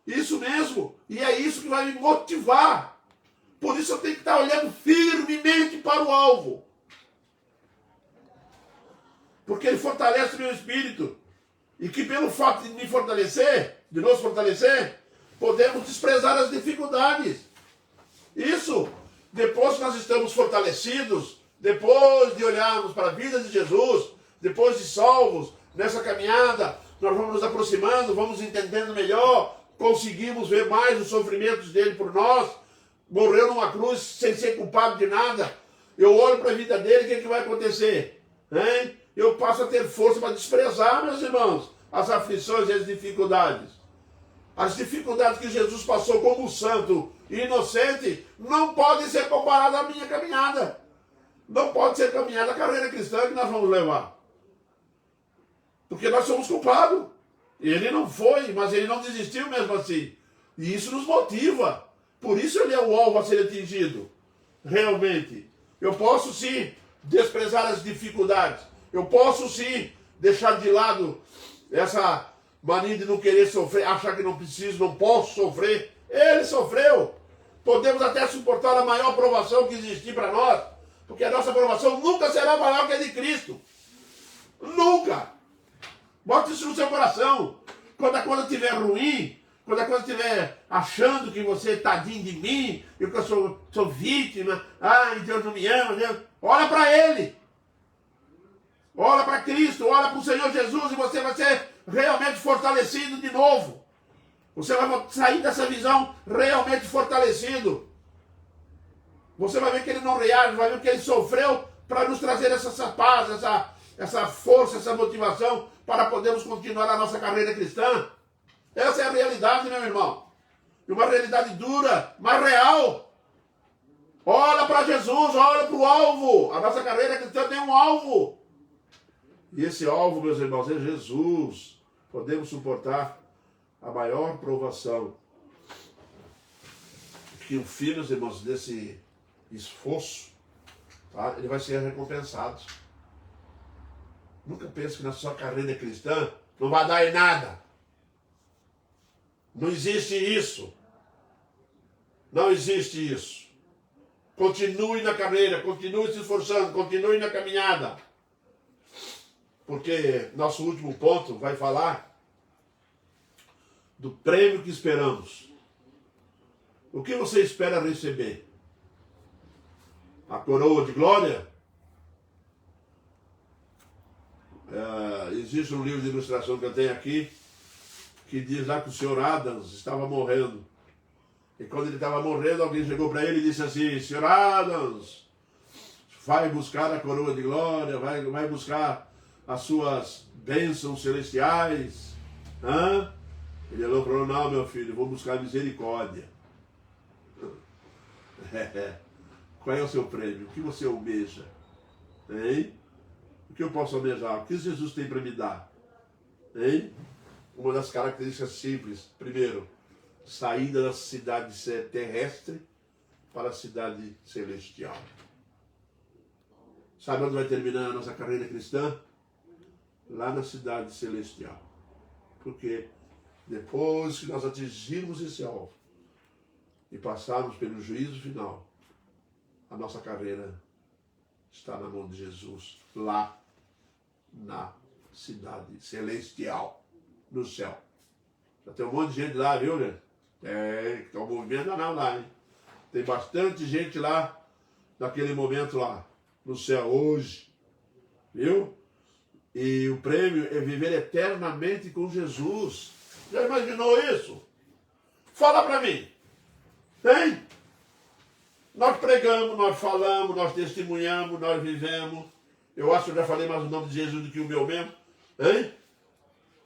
Isso mesmo, e é isso que vai me motivar. Por isso eu tenho que estar olhando firmemente para o alvo. Porque ele fortalece meu espírito. E que pelo fato de me fortalecer, de nos fortalecer, podemos desprezar as dificuldades. Isso, depois que nós estamos fortalecidos, depois de olharmos para a vida de Jesus, depois de salvos, nessa caminhada, nós vamos nos aproximando, vamos entendendo melhor, conseguimos ver mais os sofrimentos dele por nós, morreu numa cruz sem ser culpado de nada. Eu olho para a vida dele, o que, é que vai acontecer? Eu passo a ter força para desprezar, meus irmãos, as aflições e as dificuldades. As dificuldades que Jesus passou como santo e inocente não podem ser comparadas à minha caminhada. Não pode ser caminhada a carreira cristã que nós vamos levar. Porque nós somos culpados. Ele não foi, mas ele não desistiu mesmo assim. E isso nos motiva. Por isso ele é o alvo a ser atingido. Realmente. Eu posso sim desprezar as dificuldades. Eu posso sim deixar de lado essa mania de não querer sofrer, achar que não preciso, não posso sofrer. Ele sofreu. Podemos até suportar a maior provação que existir para nós, porque a nossa provação nunca será maior que a de Cristo. Nunca. Bota isso no seu coração. Quando a coisa estiver ruim, quando a coisa estiver achando que você é tadinho de mim, que eu sou vítima, Deus não me ama, Deus, olha para Ele. Olha para Cristo, olha para o Senhor Jesus e você vai ser realmente fortalecido de novo. Você vai sair dessa visão realmente fortalecido. Você vai ver que ele não reage, vai ver que ele sofreu para nos trazer essa paz, essa força, essa motivação para podermos continuar a nossa carreira cristã. Essa é a realidade, meu irmão. E uma realidade dura, mas real. Olha para Jesus, olha para o alvo. A nossa carreira cristã tem um alvo. E esse alvo, meus irmãos, é Jesus. Podemos suportar a maior provação que o filho, meus irmãos, desse esforço, tá? Ele vai ser recompensado. Nunca pense que na sua carreira cristã não vai dar em nada. Não existe isso. Não existe isso. Continue na carreira, continue se esforçando, continue na caminhada. Porque nosso último ponto vai falar do prêmio que esperamos. O que você espera receber? A coroa de glória? Existe um livro de ilustração que eu tenho aqui, que diz lá que o senhor Adams estava morrendo. E quando ele estava morrendo, alguém chegou para ele e disse assim: Sr. Adams, vai buscar a coroa de glória, vai buscar as suas bênçãos celestiais. Hã? Ele olhou e falou: não, meu filho, vou buscar misericórdia. Qual é o seu prêmio? O que você almeja? Hein? O que eu posso almejar? O que Jesus tem para me dar? Hein? Uma das características simples. Primeiro, saída da cidade terrestre para a cidade celestial. Sabe onde vai terminar a nossa carreira cristã? Lá na cidade celestial. Porque depois que nós atingirmos esse alvo e passarmos pelo juízo final, a nossa carreira está na mão de Jesus, lá na cidade celestial, no céu. Já tem um monte de gente lá, viu, né? Tem um movimento danado lá, hein? Tem bastante gente lá, naquele momento lá, no céu, hoje. Viu? E o prêmio é viver eternamente com Jesus. Já imaginou isso? Fala para mim. Hein? Nós pregamos, nós falamos, nós testemunhamos, nós vivemos. Eu acho que eu já falei mais o nome de Jesus do que o meu mesmo. Hein?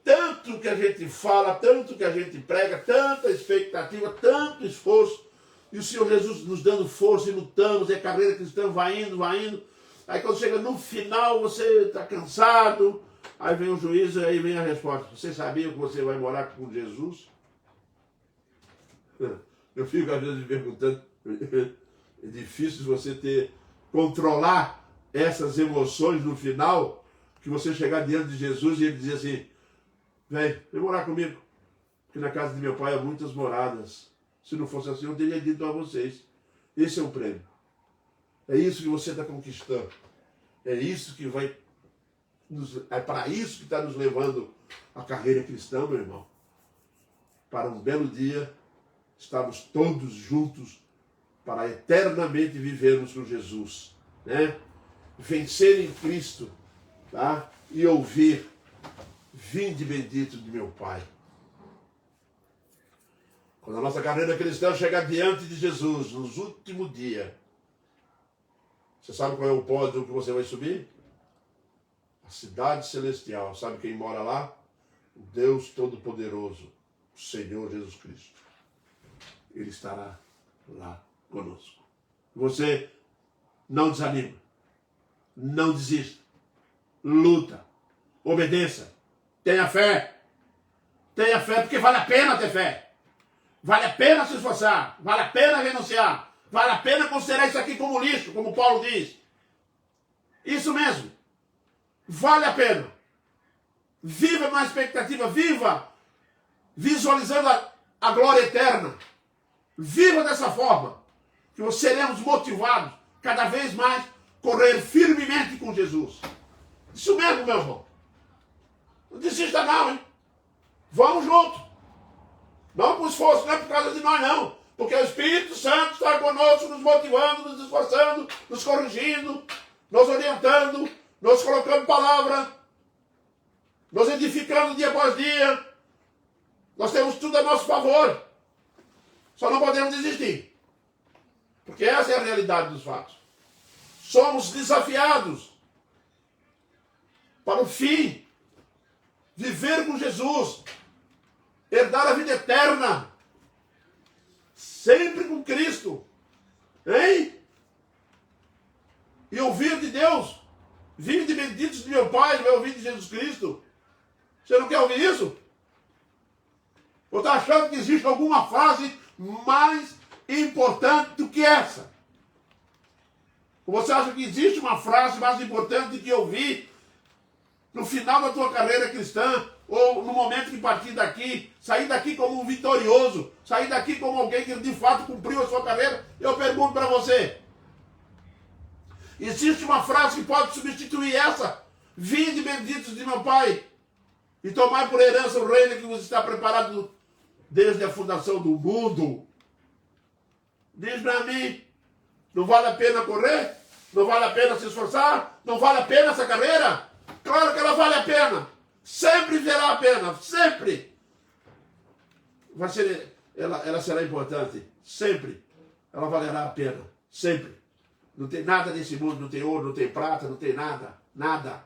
Tanto que a gente fala, tanto que a gente prega, tanta expectativa, tanto esforço. E o Senhor Jesus nos dando força e lutamos, e a carreira cristã vai indo, vai indo. Aí quando chega no final, você está cansado. Aí vem o juízo e aí vem a resposta. Você sabia que você vai morar com Jesus? Eu fico às vezes me perguntando. É difícil você controlar essas emoções no final, que você chegar diante de Jesus e ele dizer assim: vem morar comigo, porque na casa de meu pai há muitas moradas. Se não fosse assim, eu teria dito a vocês. Esse é o prêmio. É isso que você está conquistando. É isso que é para isso que está nos levando a carreira cristã, meu irmão. Para um belo dia estarmos todos juntos para eternamente vivermos com Jesus, né? Vencer em Cristo, tá? E ouvir: vinde bendito de meu Pai. Quando a nossa carreira cristã chegar diante de Jesus, nos últimos dias, você sabe qual é o pódio que você vai subir? A cidade celestial. Sabe quem mora lá? O Deus Todo-Poderoso, o Senhor Jesus Cristo. Ele estará lá conosco. Você não desanima, não desista, luta, obedeça, tenha fé, porque vale a pena ter fé, vale a pena se esforçar, vale a pena renunciar, vale a pena considerar isso aqui como lixo, como Paulo diz. Isso mesmo, vale a pena. Viva na expectativa, viva visualizando a glória eterna, viva dessa forma, que nós seremos motivados cada vez mais a correr firmemente com Jesus. Isso mesmo, meu irmão. Não desista não, hein? Vamos juntos. Não com esforço, não é por causa de nós não. Porque o Espírito Santo está conosco, nos motivando, nos esforçando, nos corrigindo, nos orientando, nos colocando palavra, nos edificando dia após dia. Nós temos tudo a nosso favor. Só não podemos desistir. Porque essa é a realidade dos fatos. Somos desafiados para o fim, viver com Jesus, herdar a vida eterna, sempre com Cristo, hein? E ouvir de Deus: vinde benditos de meu Pai, vai ouvir de Jesus Cristo. Você não quer ouvir isso? Ou está achando que existe alguma frase mais importante do que essa? Ou você acha que existe uma frase mais importante do que ouvir no final da tua carreira cristã, ou no momento que partir daqui, sair daqui como um vitorioso, sair daqui como alguém que de fato cumpriu a sua carreira? Eu pergunto para você: existe uma frase que pode substituir essa? Vinde benditos de meu Pai, e tomai por herança o reino que vos está preparado desde a fundação do mundo. Diz para mim, não vale a pena correr? Não vale a pena se esforçar? Não vale a pena essa carreira? Claro que ela vale a pena. Sempre verá a pena, sempre. Ela será importante. sempre, ela valerá a pena, sempre. Não tem nada nesse mundo, não tem ouro, não tem prata, não tem nada, nada,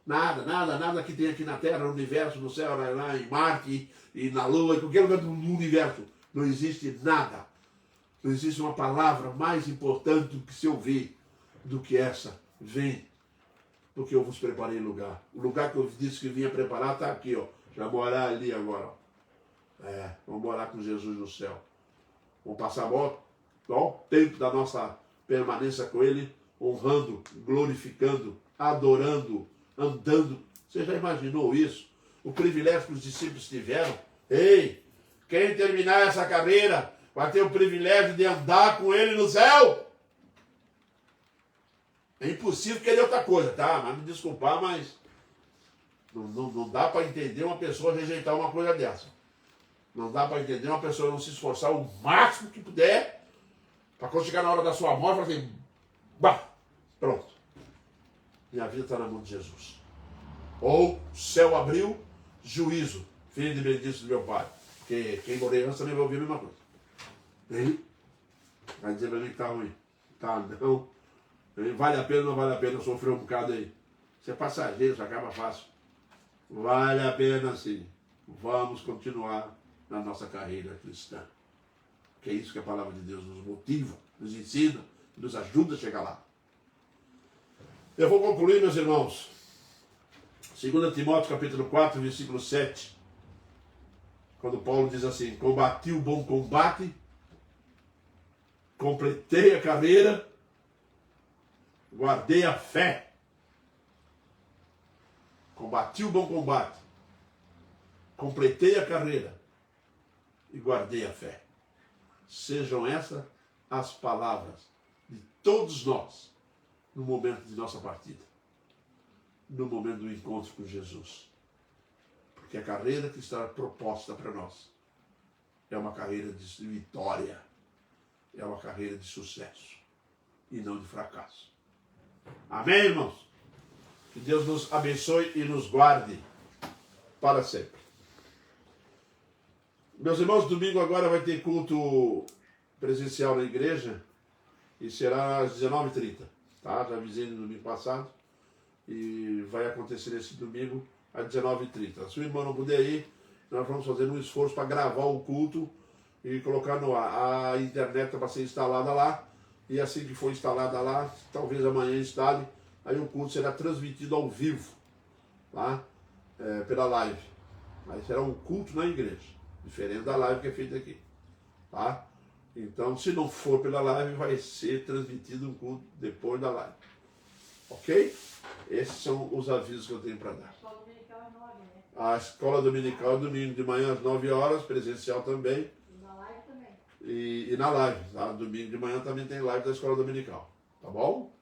nada, nada, nada que tem aqui na Terra, no universo, no céu, lá em Marte e na Lua, em qualquer lugar do universo. Não existe nada. Não existe uma palavra mais importante do que se ouvir do que essa. Vem, porque eu vos preparei lugar. O lugar que eu disse que vinha preparar está aqui, ó. Já morar ali agora, ó. Vamos morar com Jesus no céu. Vamos passar o tempo da nossa permanência com Ele, honrando, glorificando, adorando, andando. Você já imaginou isso? O privilégio que os discípulos tiveram? Ei, quem terminar essa carreira vai ter o privilégio de andar com Ele no céu. É impossível querer outra coisa, tá? Mas me desculpar, mas não dá para entender uma pessoa rejeitar uma coisa dessa. Não dá para entender uma pessoa não se esforçar o máximo que puder para quando chegar na hora da sua morte, falar assim, bah, pronto. Minha vida está na mão de Jesus. Ou céu abriu, juízo, filho de bendito do meu pai. Porque quem morrer antes também vai ouvir a mesma coisa. Hein? Vai dizer para mim que está ruim. Tá, não. Vale a pena ou não vale a pena sofrer um bocado aí? Isso é passageiro, isso acaba fácil. Vale a pena sim. Vamos continuar na nossa carreira cristã. Que é isso que a palavra de Deus nos motiva, nos ensina, nos ajuda a chegar lá. Eu vou concluir, meus irmãos. 2 Timóteo capítulo 4, versículo 7. Quando Paulo diz assim, combati o bom combate, completei a carreira, guardei a fé. Combati o bom combate, completei a carreira e guardei a fé. Sejam essas as palavras de todos nós no momento de nossa partida, no momento do encontro com Jesus. Porque a carreira que está proposta para nós é uma carreira de vitória, é uma carreira de sucesso e não de fracasso. Amém, irmãos? Que Deus nos abençoe e nos guarde para sempre. Meus irmãos, domingo agora vai ter culto presencial na igreja e será às 19h30. Tá? Já avisei no domingo passado e vai acontecer esse domingo às 19h30. Se o irmão não puder ir, nós vamos fazer um esforço para gravar o culto e colocar no ar. A internet está para ser instalada lá e assim que for instalada lá, talvez amanhã instale, aí o culto será transmitido ao vivo, tá? Pela live. Aí será um culto na igreja, diferente da live que é feita aqui, tá? Então, se não for pela live, vai ser transmitido um culto depois da live. Ok? Esses são os avisos que eu tenho para dar. A escola dominical é 9, né? A escola dominical é domingo de manhã às 9 horas, presencial também. E na live também. E na live, tá? Domingo de manhã também tem live da escola dominical. Tá bom?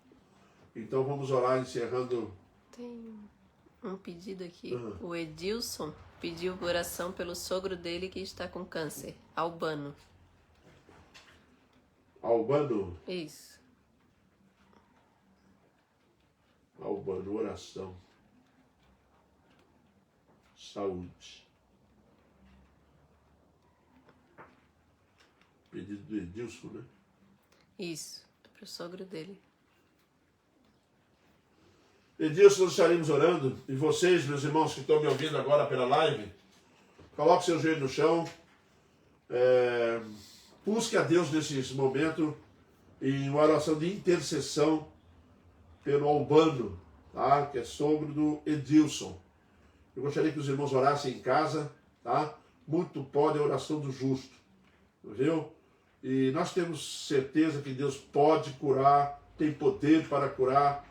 Então vamos orar encerrando. Tem um pedido aqui. O Edilson pediu oração pelo sogro dele que está com câncer, Albano. Albano? Isso. Albano, oração. Saúde. Pedido do Edilson, né? Isso, para o sogro dele. Edilson, nós estaremos orando. E vocês, meus irmãos que estão me ouvindo agora pela live, coloque seu joelho no chão. Busque a Deus nesse momento em uma oração de intercessão pelo Albano, tá? Que é sogro do Edilson. Eu gostaria que os irmãos orassem em casa, tá? Muito pode a oração do justo, viu? E nós temos certeza que Deus pode curar, tem poder para curar.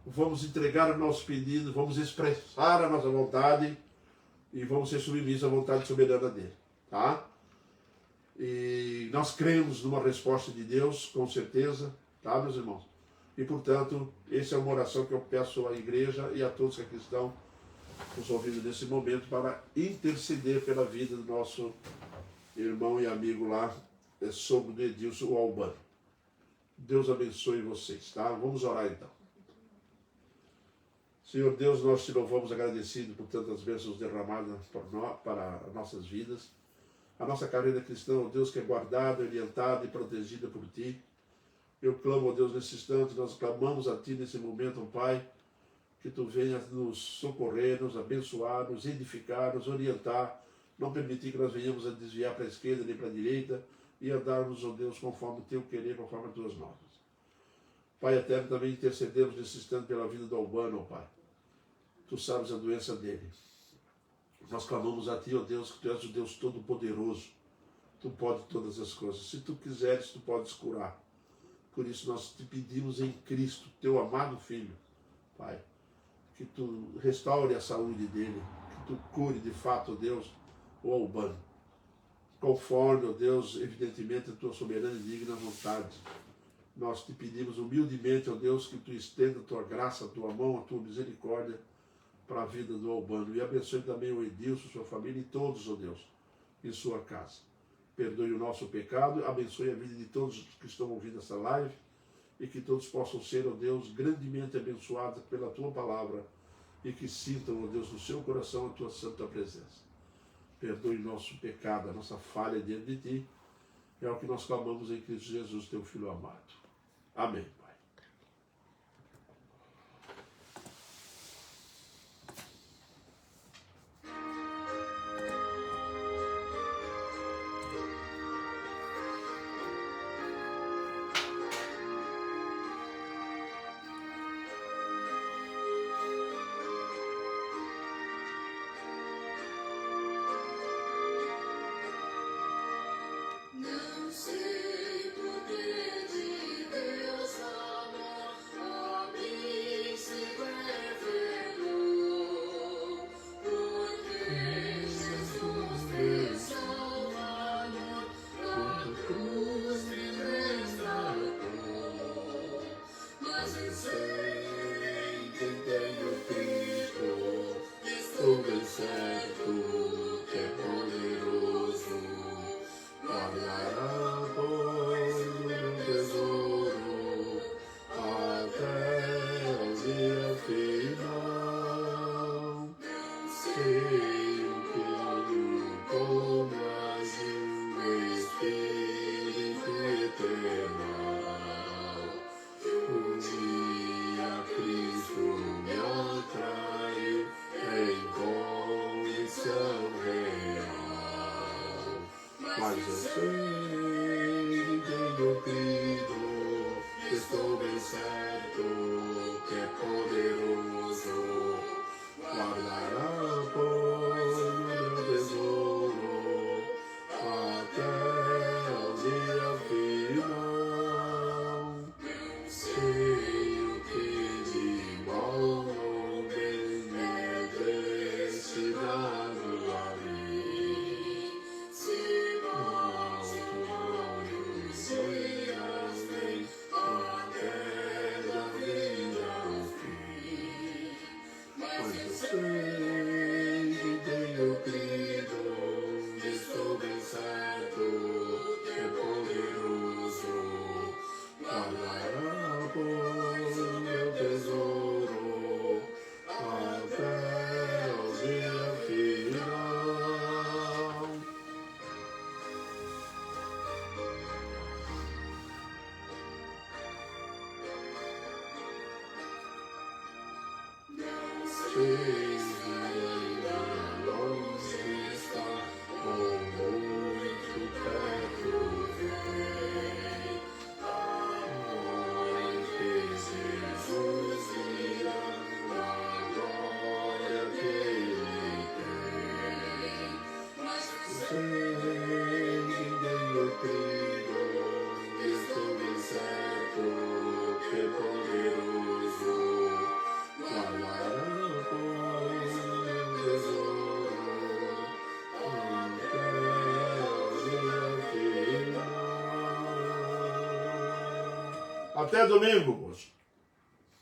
Vamos entregar o nosso pedido, vamos expressar a nossa vontade e vamos ser submissos à vontade soberana dele, tá? E nós cremos numa resposta de Deus, com certeza, tá, meus irmãos? E, portanto, essa é uma oração que eu peço à igreja e a todos que aqui estão nos ouvindo nesse momento para interceder pela vida do nosso irmão e amigo lá, sogro de Edilson, o Albano. Deus abençoe vocês, tá? Vamos orar então. Senhor Deus, nós te louvamos agradecido por tantas bênçãos derramadas para nossas vidas. a nossa carreira cristã, ó Deus, que é guardada, orientada e protegida por Ti. Eu clamo, ó Deus, nesse instante, nós clamamos a Ti nesse momento, ó Pai, que Tu venhas nos socorrer, nos abençoar, nos edificar, nos orientar, não permitir que nós venhamos a desviar para a esquerda nem para a direita e andarmos, ó Deus, conforme o Teu querer, conforme as Tuas normas. Pai eterno, também intercedemos nesse instante pela vida do Albano, ó Pai. Tu sabes a doença dele. Nós clamamos a Ti, ó Deus, que Tu és o Deus Todo-Poderoso. Tu podes todas as coisas. Se Tu quiseres, Tu podes curar. Por isso nós te pedimos em Cristo, Teu amado Filho, Pai, que Tu restaure a saúde dele, que Tu cure de fato, ó Deus, o Albano. Conforme, ó Deus, evidentemente, a Tua soberana e digna vontade. Nós te pedimos humildemente, ó Deus, que Tu estenda a Tua graça, a Tua mão, a Tua misericórdia para a vida do Albano. E abençoe também o Edilson, sua família e todos, ó Deus, em sua casa. Perdoe o nosso pecado, abençoe a vida de todos que estão ouvindo essa live e que todos possam ser, ó Deus, grandemente abençoados pela Tua palavra e que sintam, ó Deus, no seu coração a Tua santa presença. Perdoe o nosso pecado, a nossa falha diante de Ti. É o que nós clamamos em Cristo Jesus, Teu Filho amado. Amém, Pai. Não sei poder de Deus amor, abrir se revelou, porque Jesus teu Salvador, na cruz me resgatou. Mas eu sei que tenho Cristo, estou bem certo que é poderoso. Guardará, pois, o meu tesouro até o dia final. Sei o caminho como agiu o Espírito eternal. Um dia Cristo me atraiu em condição real. Mas eu sei que tenho crido, estou bem certo que é poderoso. Guardará, pois, o meu tesouro até o dia final. Sei o que de bom ou bem é destinado a mim. Se alto olhos e as leis até da vida ao fim. Mas eu sei que tenho crido, estou bem certo que é poderoso. Guardará, pois, o meu tesouro até o dia final. Não sei se ainda longe está ou muito perto vem. Ai, que Jesus virá na glória que Ele tem. Mas eu sei que tenho crido, estou bem certo que é poderoso. Guardará, pois, o meu tesouro até o dia final. Até domingo, moço.